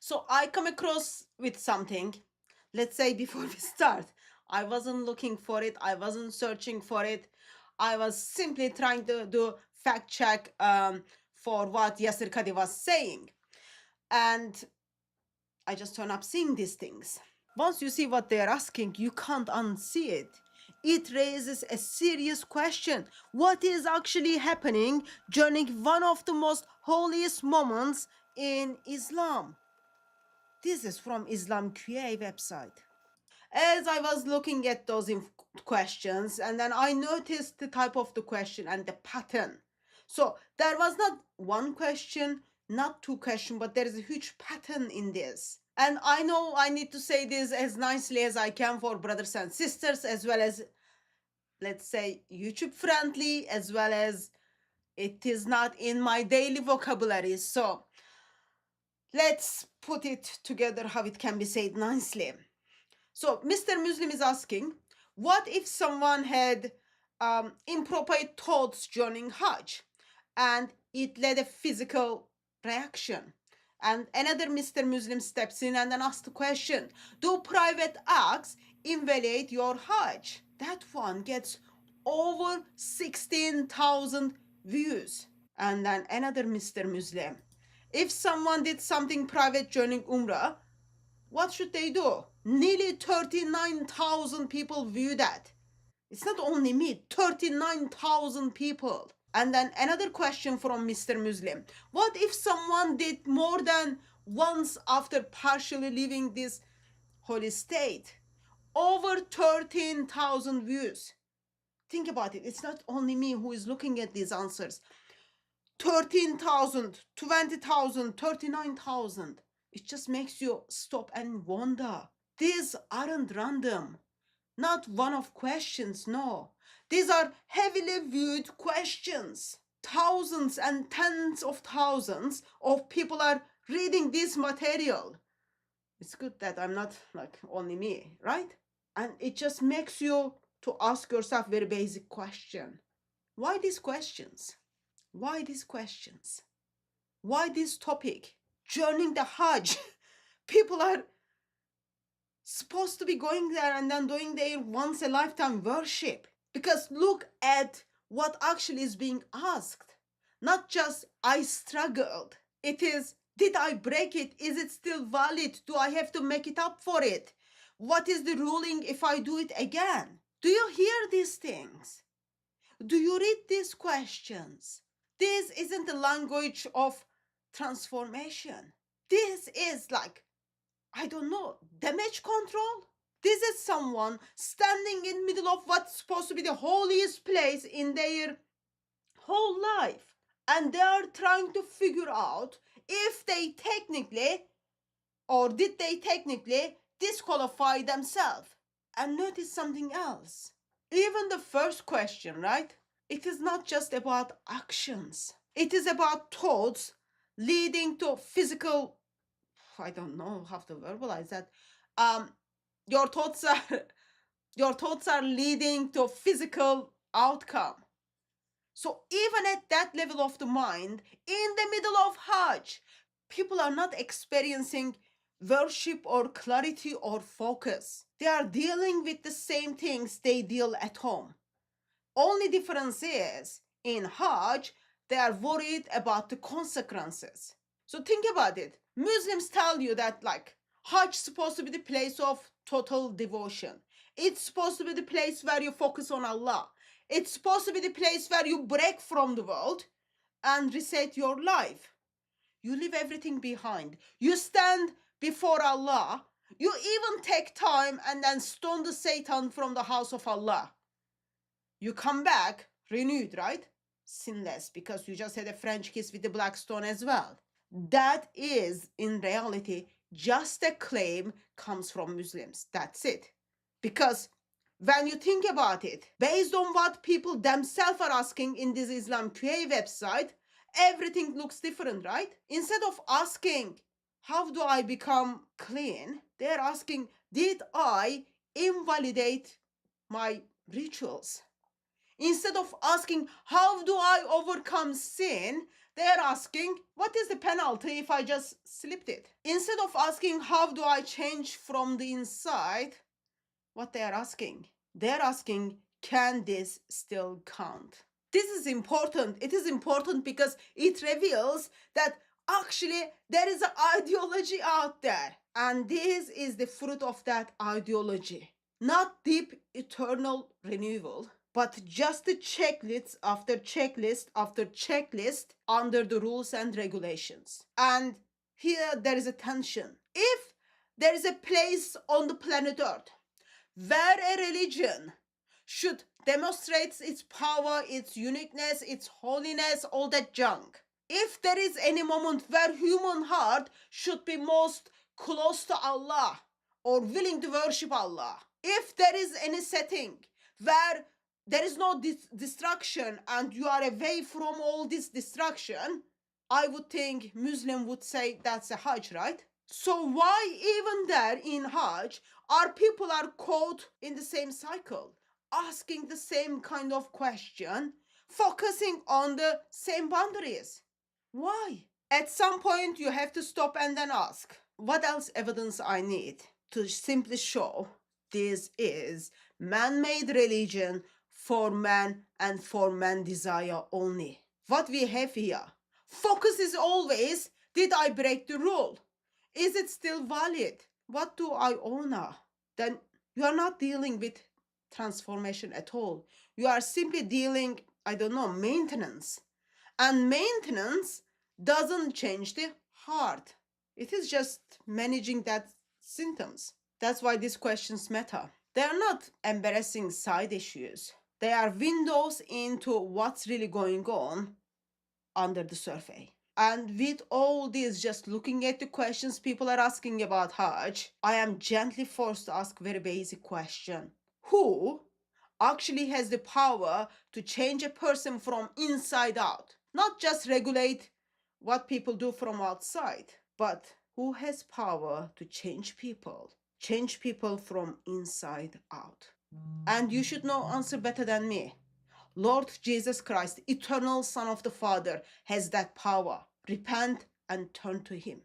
So I come across with something, let's say before we start. I wasn't looking for it, I wasn't searching for it. I was simply trying to do fact check for what Yasir Kadi was saying. And I just turn up seeing these things. Once you see what they're asking, you can't unsee it. It raises a serious question. What is actually happening during one of the most holiest moments in Islam? This is from Islam QA website. As I was looking at those questions, and then I noticed the type of the question and the pattern. So there was not one question, not two questions, but there is a huge pattern in this. And I know I need to say this as nicely as I can for brothers and sisters, as well as, let's say, YouTube friendly, as well as it is not in my daily vocabulary. So let's put it together how it can be said nicely. So Mr. Muslim is asking, what if someone had improper thoughts during Hajj and it led a physical reaction? And another Mr. Muslim steps in and then asks the question, do private acts invalidate your Hajj? That one gets over 16,000 views. And then another Mr. Muslim, if someone did something private during Umrah, what should they do? Nearly 39,000 people view that. It's not only me, 39,000 people. And then another question from Mr. Muslim. What if someone did more than once after partially leaving this holy state? Over 13,000 views. Think about it. It's not only me who is looking at these answers. 13,000, 20,000, 39,000. It just makes you stop and wonder. These aren't random. Not one-off questions, no. These are heavily viewed questions. Thousands and tens of thousands of people are reading this material. It's good that I'm not like only me, right? And it just makes you to ask yourself very basic question. Why these questions? Why these questions? Why this topic? During the Hajj, people are supposed to be going there and then doing their once a lifetime worship. Because look at what actually is being asked. Not just I struggled. It is, did I break it? Is it still valid? Do I have to make it up for it? What is the ruling if I do it again? Do you hear these things? Do you read these questions? This isn't the language of transformation. This is like, I don't know, damage control? This is someone standing in the middle of what's supposed to be the holiest place in their whole life. And they are trying to figure out if they technically, or did they technically disqualify themselves. And notice something else. Even the first question, right? It is not just about actions. It is about thoughts leading to physical, I don't know how to verbalize that. Your thoughts are leading to physical outcome. So even at that level of the mind, in the middle of Hajj, people are not experiencing worship or clarity or focus. They are dealing with the same things they deal at home. Only difference is, in Hajj, they are worried about the consequences. So think about it. Muslims tell you that like Hajj is supposed to be the place of total devotion. It's supposed to be the place where you focus on Allah. It's supposed to be the place where you break from the world and reset your life. You leave everything behind. You stand before Allah. You even take time and then stone the Satan from the house of Allah. You come back renewed, right? Sinless, because you just had a French kiss with the black stone as well. That is, in reality, just a claim comes from Muslims. That's it. Because when you think about it, based on what people themselves are asking in this Islam QA website, everything looks different, right? Instead of asking, how do I become clean? They're asking, did I invalidate my rituals? Instead of asking, how do I overcome sin? They are asking, what is the penalty if I just slipped it? Instead of asking, how do I change from the inside? What they are asking? They're asking, can this still count? This is important. It is important because it reveals that actually there is an ideology out there. And this is the fruit of that ideology. Not deep eternal renewal, but just the checklist after checklist after checklist under the rules and regulations. And here there is a tension. If there is a place on the planet Earth where a religion should demonstrate its power, its uniqueness, its holiness, all that junk. If there is any moment where human heart should be most close to Allah or willing to worship Allah, if there is any setting where there is no distraction and you are away from all this distraction, I would think Muslim would say that's a Hajj, right? So why even there in Hajj our people are caught in the same cycle, asking the same kind of question, focusing on the same boundaries? Why? At some point you have to stop and then ask, what else evidence I need to simply show this is man-made religion for man and for man desire only? What we have here, focus is always, did I break the rule? Is it still valid? What do I honor? Then you are not dealing with transformation at all. You are simply dealing, I don't know, maintenance. And maintenance doesn't change the heart. It is just managing that symptoms. That's why these questions matter. They are not embarrassing side issues. They are windows into what's really going on under the surface. And with all this, just looking at the questions people are asking about Hajj, I am gently forced to ask a very basic question. Who actually has the power to change a person from inside out? Not just regulate what people do from outside, but who has power to change people? Change people from inside out. And you should know answer better than me. Lord Jesus Christ, eternal Son of the Father, has that power. Repent and turn to Him.